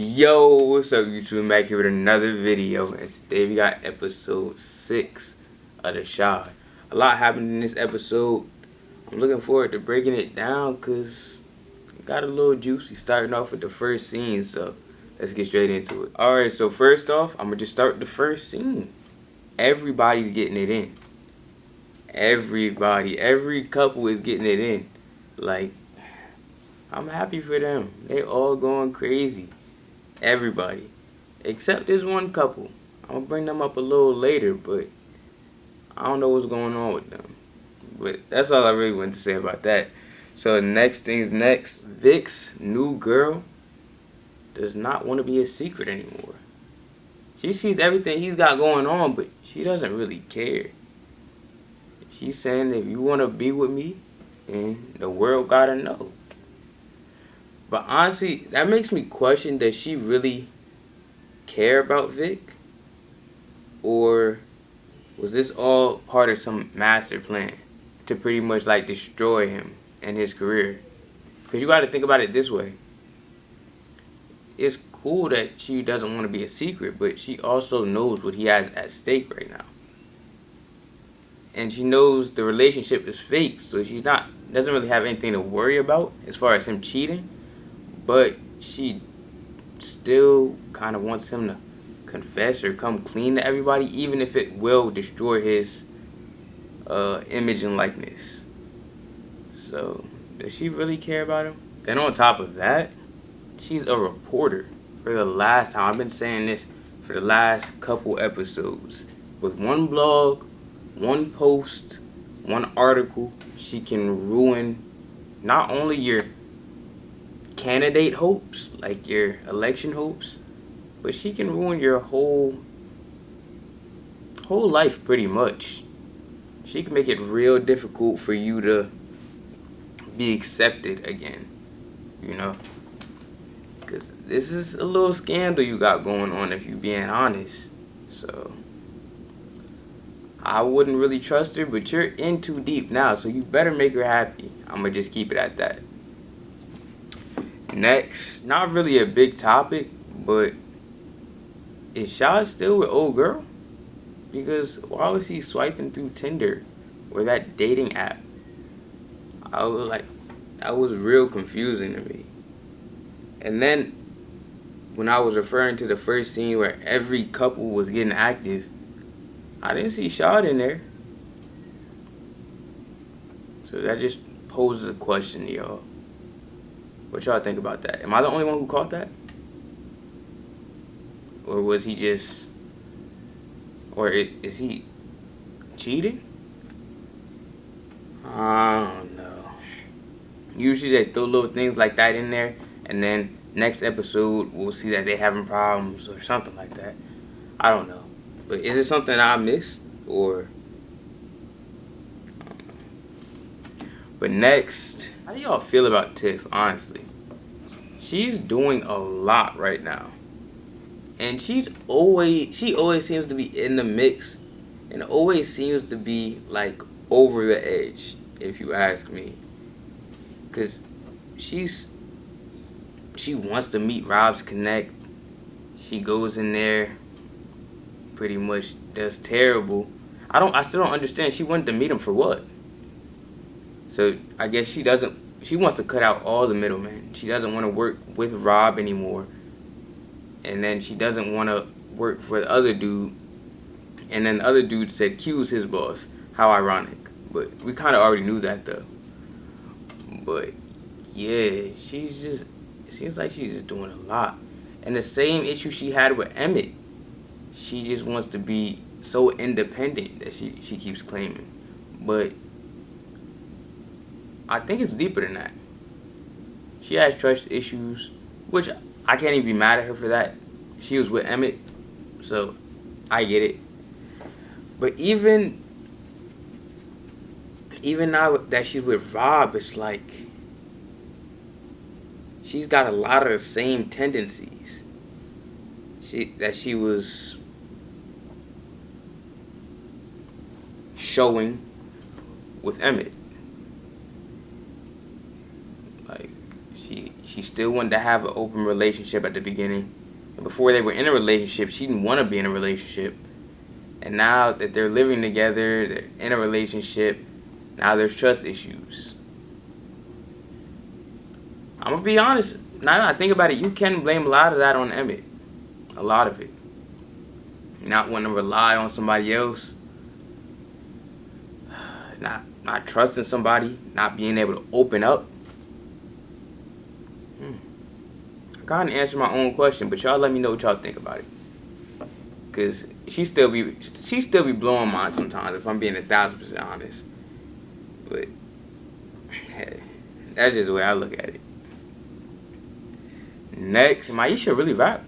Yo, what's up YouTube? I'm back here with another video, and today we got episode 6 of the Shaad. A lot happened in this episode. I'm looking forward to breaking it down because it got a little juicy, starting off with the first scene, so let's get straight into it. Alright, so first off, I'm going to just start with the first scene. Everybody's getting it in. Every couple is getting it in. Like, I'm happy for them. They all going crazy. Everybody. Except this one couple. I'm going to bring them up a little later, but I don't know what's going on with them. But that's all I really wanted to say about that. So next thing's next. Vic's new girl does not want to be a secret anymore. She sees everything he's got going on, but she doesn't really care. She's saying if you want to be with me, then the world gotta know. But honestly, that makes me question, does she really care about Vic? Or was this all part of some master plan to pretty much like destroy him and his career? Because you got to think about it this way. It's cool that she doesn't want to be a secret, but she also knows what he has at stake right now. And she knows the relationship is fake, so she doesn't really have anything to worry about as far as him cheating. But she still kind of wants him to confess or come clean to everybody, even if it will destroy his image and likeness. So, does she really care about him? Then on top of that, she's a reporter. For the last time, I've been saying this for the last couple episodes. With one blog, one post, one article, she can ruin not only your candidate hopes, like your election hopes, but she can ruin your whole life pretty much. She can make it real difficult for you to be accepted again, you know, because this is a little scandal you got going on, if you're being honest. So I wouldn't really trust her, but you're in too deep now, so you better make her happy. I'm gonna just keep it at that. Next, not really a big topic, but is Shaad still with old girl? Because why was he swiping through Tinder or that dating app? I was like, that was real confusing to me. And then when I was referring to the first scene where every couple was getting active, I didn't see Shaad in there. So that just poses a question to y'all. What y'all think about that? Am I the only one who caught that? Or was he just... Or is he cheating? I don't know. Usually they throw little things like that in there, and then next episode we'll see that they're having problems or something like that. I don't know. But is it something I missed? Or... But next, how do y'all feel about Tiff, honestly? She's doing a lot right now. And she always seems to be in the mix, and always seems to be like over the edge, if you ask me. Cause she wants to meet Rob's Connect. She goes in there, pretty much does terrible. I still don't understand. She wanted to meet him for what? So I guess she wants to cut out all the middlemen. She doesn't want to work with Rob anymore. And then she doesn't want to work for the other dude. And then the other dude said Q's his boss. How ironic. But we kind of already knew that though. But yeah, it seems like she's just doing a lot. And the same issue she had with Emmett. She just wants to be so independent that she keeps claiming. But I think it's deeper than that. She has trust issues, which I can't even be mad at her for that. She was with Emmett, so I get it. But even now that she's with Rob, it's like she's got a lot of the same tendencies that she was showing with Emmett. Like she still wanted to have an open relationship at the beginning. And before they were in a relationship, she didn't want to be in a relationship. And now that they're living together, they're in a relationship, now there's trust issues. I'm going to be honest. Now that I think about it, you can blame a lot of that on Emmett. A lot of it. Not wanting to rely on somebody else. Not trusting somebody. Not being able to open up. I kind of answered my own question, but y'all let me know what y'all think about it. Because she still be blowing mine sometimes, if I'm being 1,000% honest. But hey, that's just the way I look at it. Next, Maisha really rap.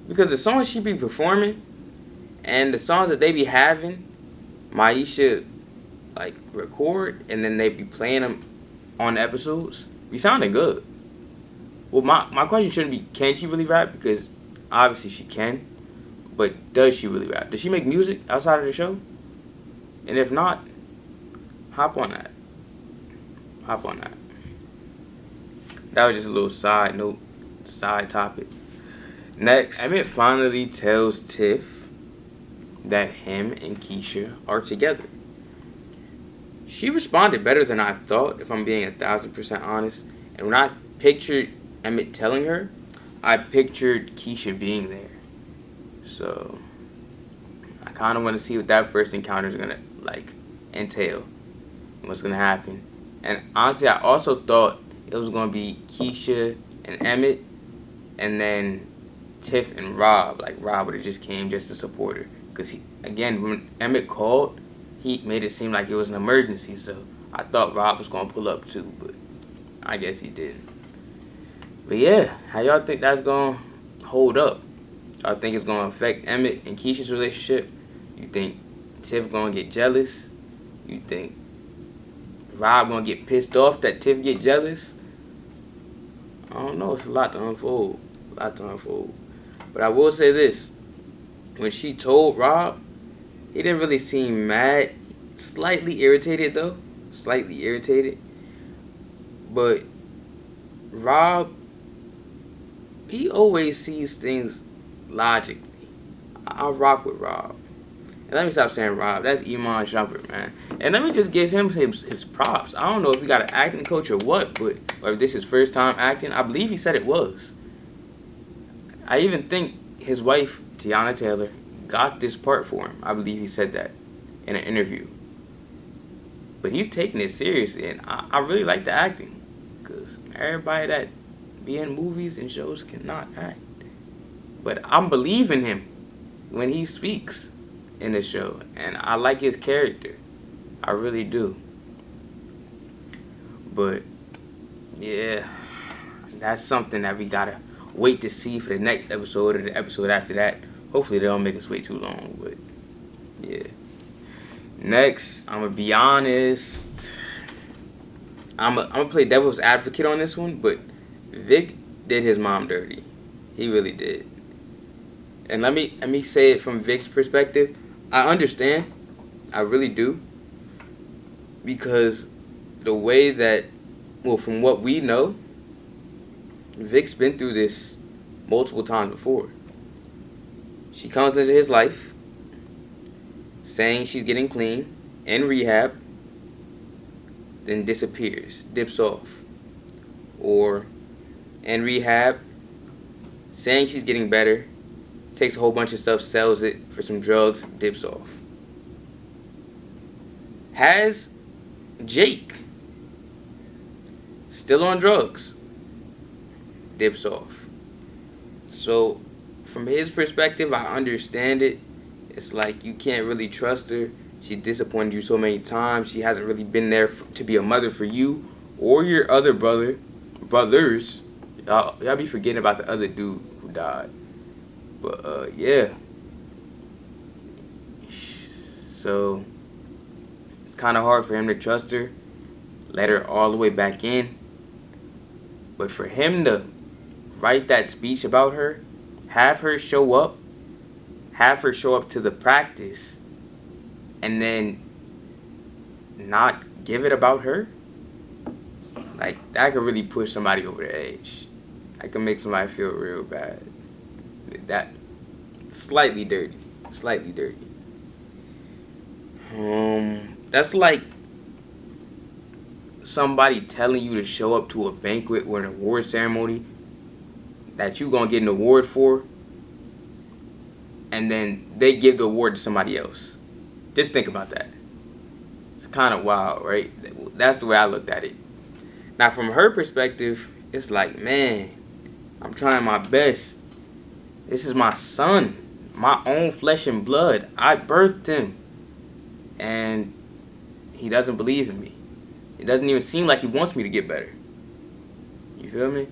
Because the songs she be performing and the songs that they be having, Maisha like record and then they be playing them on episodes, be sounding good. Well, my question shouldn't be can she really rap, because obviously she can, but does she really rap? Does she make music outside of the show? And if not, hop on that. That was just a little side note, side topic. Next, Emmett finally tells Tiff that him and Keisha are together. She responded better than I thought, if I'm being 1,000% honest. And when I pictured Emmett telling her, I pictured Keisha being there. So I kind of want to see what that first encounter is gonna entail, what's gonna happen. And honestly, I also thought it was gonna be Keisha and Emmett, and then Tiff and Rob. Like Rob would have just came just to support her, because again, when Emmett called, he made it seem like it was an emergency. So I thought Rob was gonna pull up too, but I guess he didn't. But yeah, how y'all think that's gonna hold up? Y'all think it's gonna affect Emmett and Keisha's relationship? You think Tiff gonna get jealous? You think Rob gonna get pissed off that Tiff get jealous? I don't know. It's a lot to unfold. But I will say this. When she told Rob, he didn't really seem mad. Slightly irritated, though. But Rob, he always sees things logically. I rock with Rob. And let me stop saying Rob. That's Iman Shumpert, man. And let me just give him his props. I don't know if he got an acting coach or what, or if this is his first time acting. I believe he said it was. I even think his wife, Tiana Taylor, got this part for him. I believe he said that in an interview. But he's taking it seriously, and I really like the acting. Because everybody that be in movies and shows cannot act. But I'm believing him when he speaks in the show. And I like his character. I really do. But, yeah, that's something that we gotta wait to see for the next episode or the episode after that. Hopefully they don't make us wait too long, but, yeah. Next, I'm gonna be honest. I'm gonna play devil's advocate on this one, but Vic did his mom dirty. He really did. And let me say it from Vic's perspective. I understand. I really do. Because the way that, well, from what we know, Vic's been through this multiple times before. She comes into his life saying she's getting clean in rehab, then disappears, dips off. Or in rehab, saying she's getting better, takes a whole bunch of stuff, sells it for some drugs, dips off. Has Jake still on drugs, dips off. So from his perspective, I understand it. It's like you can't really trust her. She disappointed you so many times. She hasn't really been there to be a mother for you or your other brothers. Y'all be forgetting about the other dude who died. But yeah. So it's kind of hard for him to trust her. Let her all the way back in. But for him to write that speech about her, have her show up to the practice, and then not give it about her, like, that could really push somebody over the edge. That could make somebody feel real bad. That slightly dirty. Slightly dirty. That's like somebody telling you to show up to a banquet or an award ceremony that you gonna get an award for, and then they give the award to somebody else. Just think about that. It's kind of wild, right? That's the way I looked at it. Now, from her perspective, it's like, man, I'm trying my best. This is my son, my own flesh and blood. I birthed him, and he doesn't believe in me. It doesn't even seem like he wants me to get better. You feel me?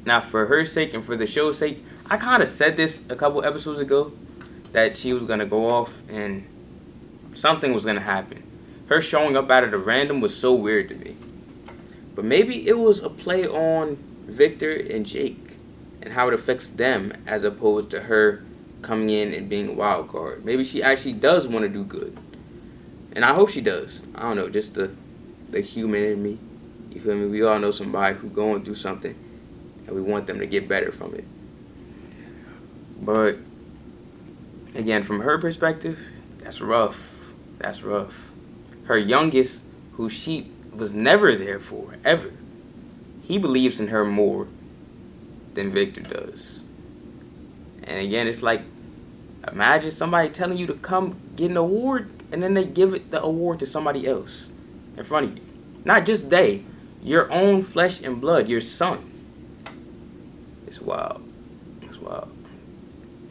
Now, for her sake and for the show's sake, I kind of said this a couple episodes ago, that she was going to go off and something was going to happen. Her showing up out of the random was so weird to me. But maybe it was a play on Victor and Jake and how it affects them as opposed to her coming in and being a wild card. Maybe she actually does want to do good. And I hope she does. I don't know, just the human in me. You feel me? We all know somebody who's going through something and we want them to get better from it. But again, from her perspective, that's rough. That's rough. Her youngest, who she was never there for, ever, he believes in her more than Victor does. And again, it's like, imagine somebody telling you to come get an award, and then they give the award to somebody else in front of you. Not just they, your own flesh and blood, your son. It's wild. It's wild.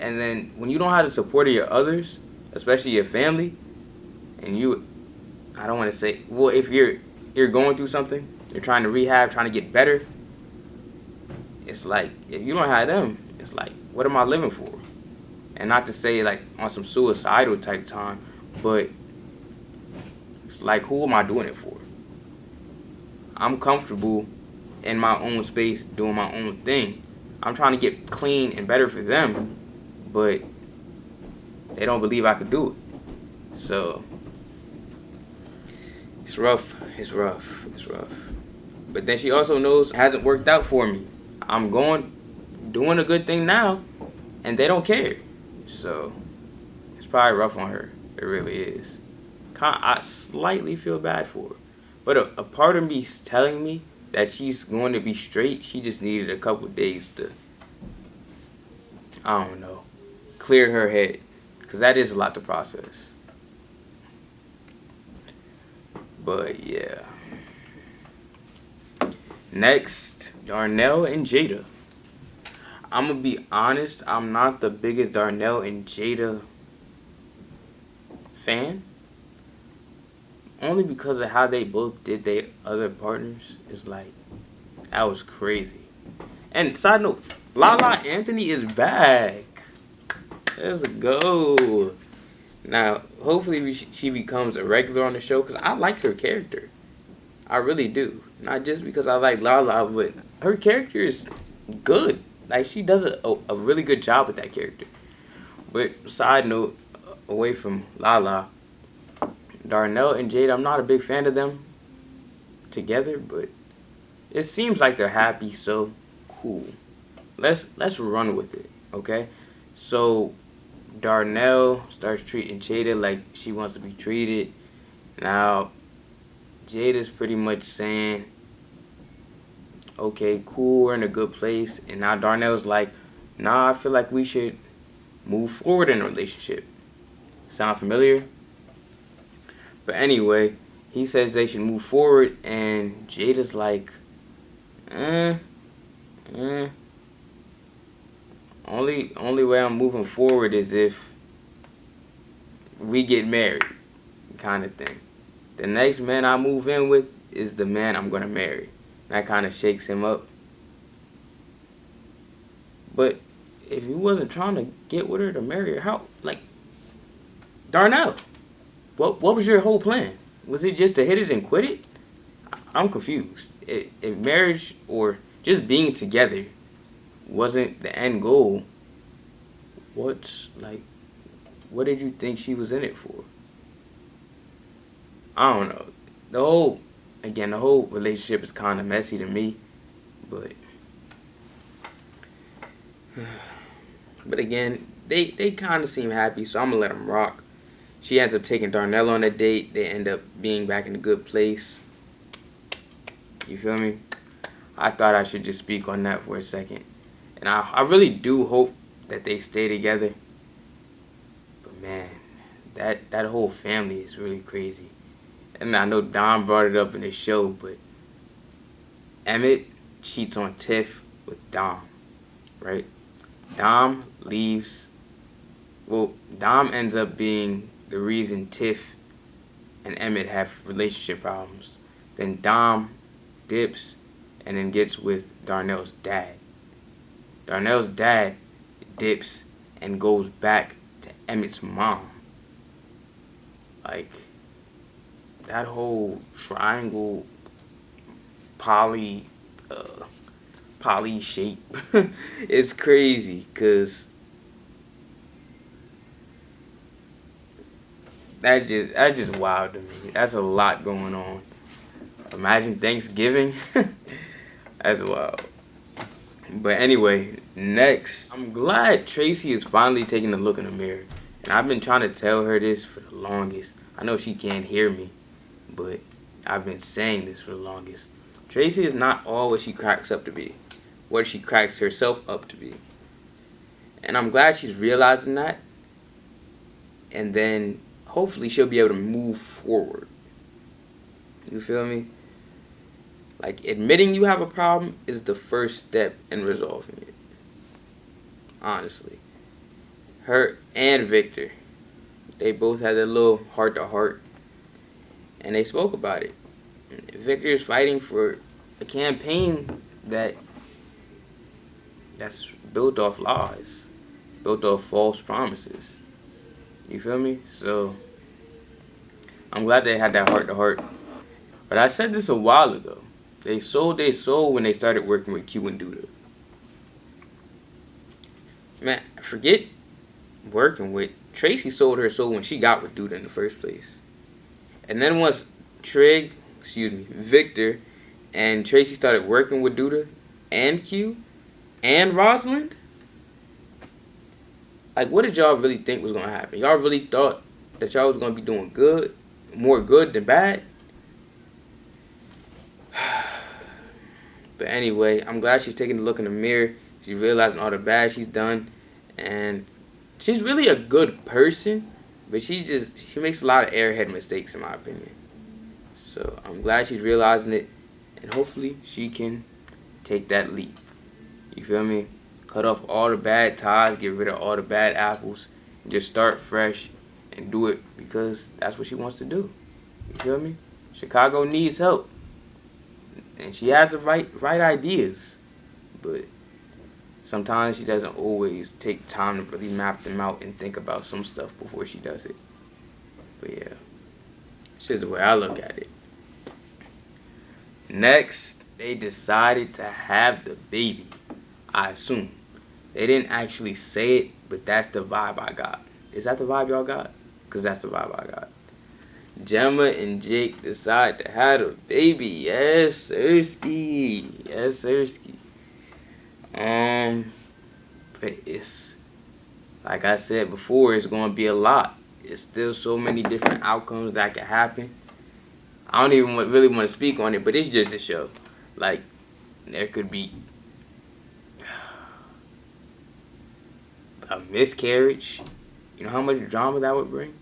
And then when you don't have the support of your others, especially your family, and you, I don't want to say, well, if you're going through something, you're trying to rehab, trying to get better, it's like, if you don't have them, it's like, what am I living for? And not to say like on some suicidal type time, but it's like, who am I doing it for? I'm comfortable in my own space doing my own thing. I'm trying to get clean and better for them, but they don't believe I could do it. So it's rough. It's rough. It's rough. But then she also knows it hasn't worked out for me. I'm doing a good thing now, and they don't care. So it's probably rough on her. It really is. I slightly feel bad for her. But a part of me is telling me that she's going to be straight. She just needed a couple days to, I don't know, clear her head. Because that is a lot to process. But yeah. Next, Darnell and Jada. I'm going to be honest, I'm not the biggest Darnell and Jada fan. Only because of how they both did their other partners. It's like, that was crazy. And side note, Lala Anthony is back. Let's go. Now, hopefully she becomes a regular on the show, because I like her character. I really do. Not just because I like Lala, but her character is good. Like, she does a really good job with that character. But side note, away from Lala, Darnell and Jada, I'm not a big fan of them together, but it seems like they're happy, so cool. Let's run with it, okay? So Darnell starts treating Jada like she wants to be treated. Now Jada's pretty much saying, okay, cool, we're in a good place. And now Darnell's like, nah, I feel like we should move forward in a relationship. Sound familiar? But anyway, he says they should move forward, and Jada's like, Only way I'm moving forward is if we get married, kind of thing. The next man I move in with is the man I'm gonna marry. That kind of shakes him up. But if he wasn't trying to get with her to marry her, how? Like, Darnell, what was your whole plan? Was it just to hit it and quit it? I'm confused. If marriage or just being together wasn't the end goal, what did you think she was in it for? I don't know. the whole, again, the whole relationship is kind of messy to me, but again, they kind of seem happy, so I'm gonna let them rock. She ends up taking Darnell on a date. They end up being back in a good place. You feel me? I thought I should just speak on that for a second. And I really do hope that they stay together. But man, that whole family is really crazy. And I know Don brought it up in his show, but Emmett cheats on Tiff with Dom, right? Dom leaves. Well, Dom ends up being the reason Tiff and Emmett have relationship problems. Then Dom dips and then gets with Darnell's dad. Darnell's dad dips and goes back to Emmett's mom. Like, that whole triangle poly shape is crazy, because that's just wild to me. That's a lot going on. Imagine Thanksgiving. That's wild. But anyway, next, I'm glad Tracey is finally taking a look in the mirror. And I've been trying to tell her this for the longest. I know she can't hear me, but I've been saying this for the longest. Tracey is not all what she cracks up to be. What she cracks herself up to be. And I'm glad she's realizing that. And then hopefully she'll be able to move forward. You feel me? Like, admitting you have a problem is the first step in resolving it. Honestly. Her and Victor, they both had a little heart-to-heart. And they spoke about it. Victor is fighting for a campaign that's built off lies. Built off false promises. You feel me? So, I'm glad they had that heart-to-heart. But I said this a while ago. They sold their soul when they started working with Q and Duda. Man, forget working with. Tracey sold her soul when she got with Duda in the first place. And then once Victor and Tracey started working with Duda and Q and Rosalind, like, what did y'all really think was going to happen? Y'all really thought that y'all was going to be doing good, more good than bad? But anyway, I'm glad she's taking a look in the mirror. She's realizing all the bad she's done. And she's really a good person, but she makes a lot of airhead mistakes, in my opinion. So I'm glad she's realizing it. And hopefully she can take that leap. You feel me? Cut off all the bad ties, get rid of all the bad apples, and just start fresh and do it because that's what she wants to do. You feel me? Chicago needs help. And she has the right ideas. But sometimes she doesn't always take time to really map them out and think about some stuff before she does it. But yeah, it's just the way I look at it. Next, they decided to have the baby, I assume. They didn't actually say it, but that's the vibe I got. Is that the vibe y'all got? Because that's the vibe I got. Gemma and Jake decide to have a baby. Yes, sirski. Yes, sirski. But it's, like I said before, it's going to be a lot. It's still so many different outcomes that can happen. I don't even really want to speak on it, but it's just a show. Like, there could be a miscarriage. You know how much drama that would bring?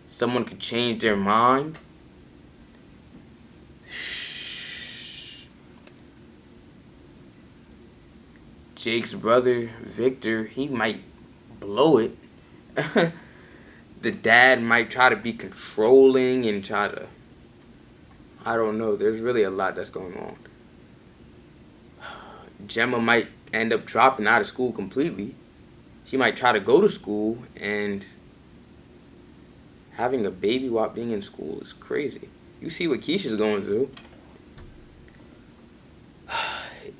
Someone could change their mind. Jake's brother, Victor, he might blow it. The dad might try to be controlling and try to... I don't know. There's really a lot that's going on. Gemma might end up dropping out of school completely. She might try to go to school, and having a baby while being in school is crazy. You see what Keisha's going through.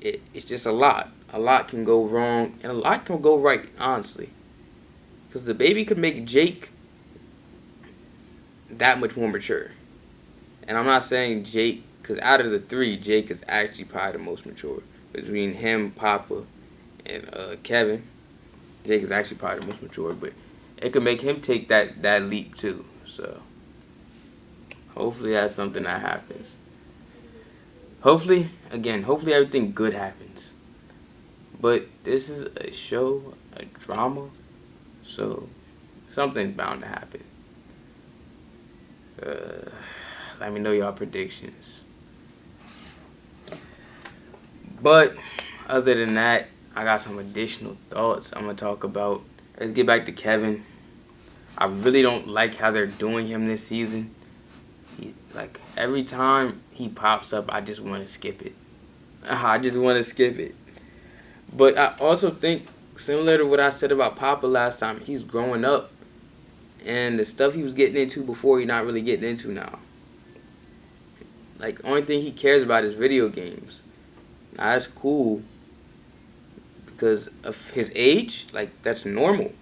It's just a lot. A lot can go wrong, and a lot can go right, honestly. Because the baby could make Jake that much more mature. And I'm not saying Jake, because out of the three, Jake is actually probably the most mature. Between him, Papa, and Kevin, Jake is actually probably the most mature. But it could make him take that leap too. So hopefully that's something that happens. Hopefully everything good happens. But this is a show, a drama, so something's bound to happen. Let me know y'all predictions. But other than that, I got some additional thoughts I'm going to talk about. Let's get back to Kevin. I really don't like how they're doing him this season. Like, every time he pops up, I just want to skip it. But I also think, similar to what I said about Papa last time, he's growing up. And the stuff he was getting into before, he's not really getting into now. Like, only thing he cares about is video games. Now, that's cool. Because of his age, like, that's normal.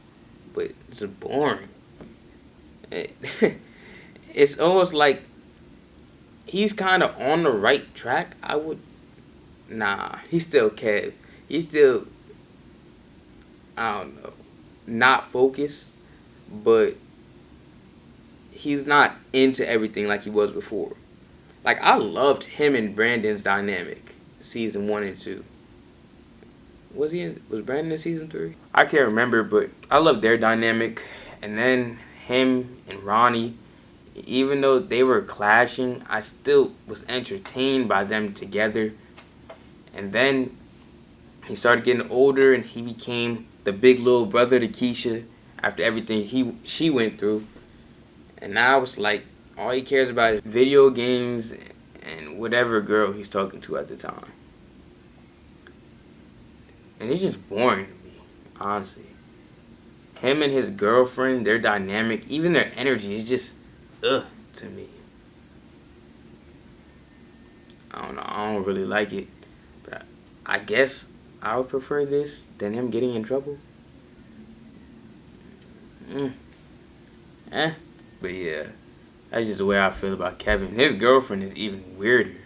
But it's boring. It's almost like he's kind of on the right track. He's still Kev. He's still, I don't know, not focused. But he's not into everything like he was before. Like, I loved him and Brandon's dynamic, season 1 and 2. Was Brandon in season 3? I can't remember, but I loved their dynamic. And then him and Ronnie, even though they were clashing, I still was entertained by them together. And then he started getting older, and he became the big little brother to Keisha after everything she went through. And now it's like all he cares about is video games and whatever girl he's talking to at the time. And it's just boring to me, honestly. Him and his girlfriend, their dynamic, even their energy is just to me. I don't know. I don't really like it. But I guess I would prefer this than him getting in trouble. But yeah, that's just the way I feel about Kevin. His girlfriend is even weirder.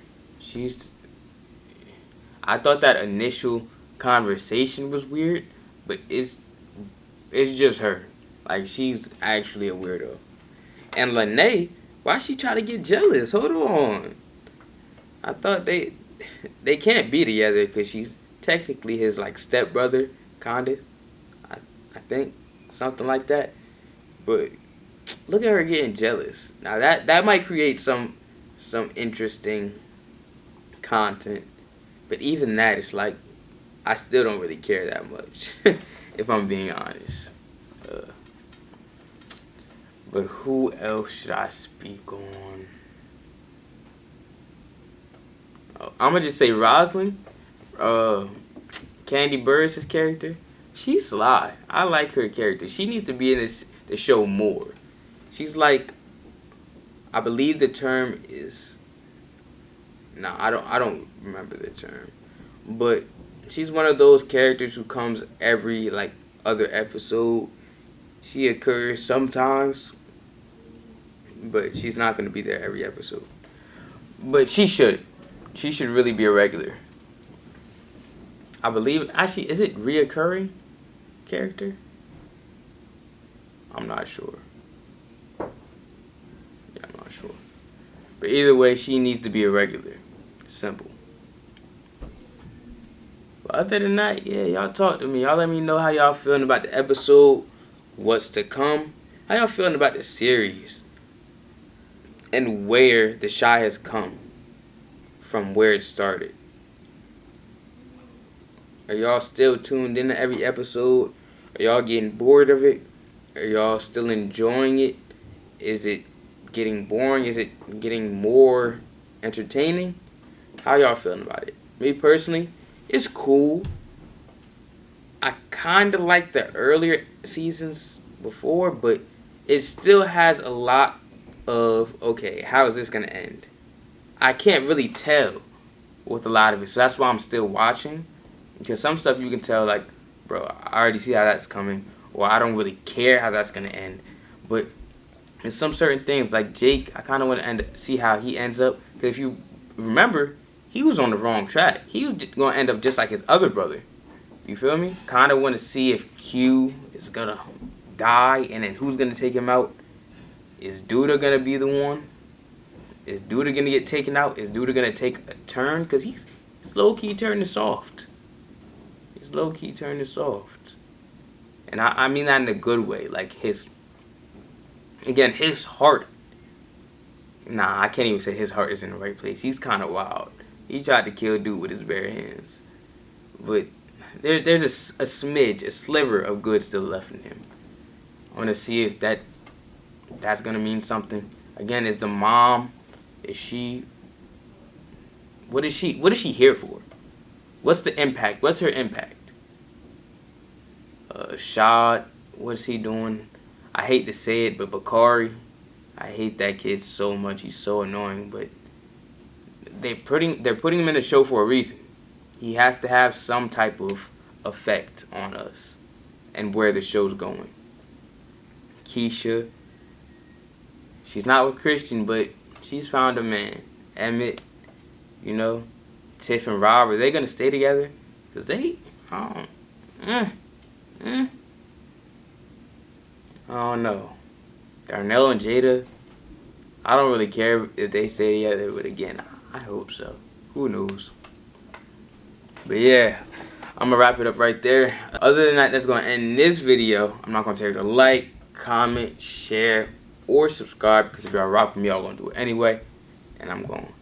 I thought that initial conversation was weird, but it's just her. Like, she's actually a weirdo. And Lene, why she try to get jealous? Hold on. I thought they can't be together because she's technically his, like, stepbrother, kinda. I think something like that. But look at her getting jealous. Now that might create some interesting content. But even that, it's like, I still don't really care that much, if I'm being honest. But who else should I speak on? I'm going to just say Rosalind, Candy Burris' character. She's sly. I like her character. She needs to be in the show more. She's like, I believe the term is, I don't remember the term. But she's one of those characters who comes every, like, other episode. She occurs sometimes, but she's not going to be there every episode. But she should. She should really be a regular. I believe, actually, is it reoccurring character? I'm not sure. Yeah, I'm not sure. But either way, she needs to be a regular. Simple. But other than that, yeah, y'all talk to me. Y'all let me know how y'all feeling about the episode, what's to come. How y'all feeling about the series? And where the Shy has come from where it started. Are y'all still tuned into every episode? Are y'all getting bored of it? Are y'all still enjoying it? Is it getting boring? Is it getting more entertaining? How y'all feeling about it? Me personally, it's cool. I kind of like the earlier seasons before, but it still has a lot of, okay, how is this going to end? I can't really tell with a lot of it, so that's why I'm still watching. Because some stuff you can tell, like, bro, I already see how that's coming, or I don't really care how that's going to end. But And some certain things, like Jake, I kind of want to see how he ends up. Because if you remember, he was on the wrong track. He was going to end up just like his other brother. You feel me? Kind of want to see if Q is going to die, and then who's going to take him out. Is Duda going to be the one? Is Duda going to get taken out? Is Duda going to take a turn? Because he's low-key turning soft. He's low-key turning soft. And I mean that in a good way. Like his heart. Nah, I can't even say his heart is in the right place. He's kind of wild. He tried to kill dude with his bare hands. But there's a smidge, a sliver of good still left in him. I want to see if that's going to mean something. Again, is the mom, is she, what is she here for? What's the impact? What's her impact? Shaad, what is he doing? I hate to say it, but Bakari, I hate that kid so much. He's so annoying, but they're putting him in the show for a reason. He has to have some type of effect on us and where the show's going. Keisha, she's not with Christian, but she's found a man. Emmett, you know, Tiff and Rob, are they gonna stay together? Cause I don't know. Darnell and Jada, I don't really care if they stay together, but again, I hope so. Who knows? But yeah, I'm gonna wrap it up right there. Other than that, that's gonna end this video. I'm not gonna tell you to like, comment, share, or subscribe, because if y'all rock with me, y'all gonna do it anyway. And I'm going.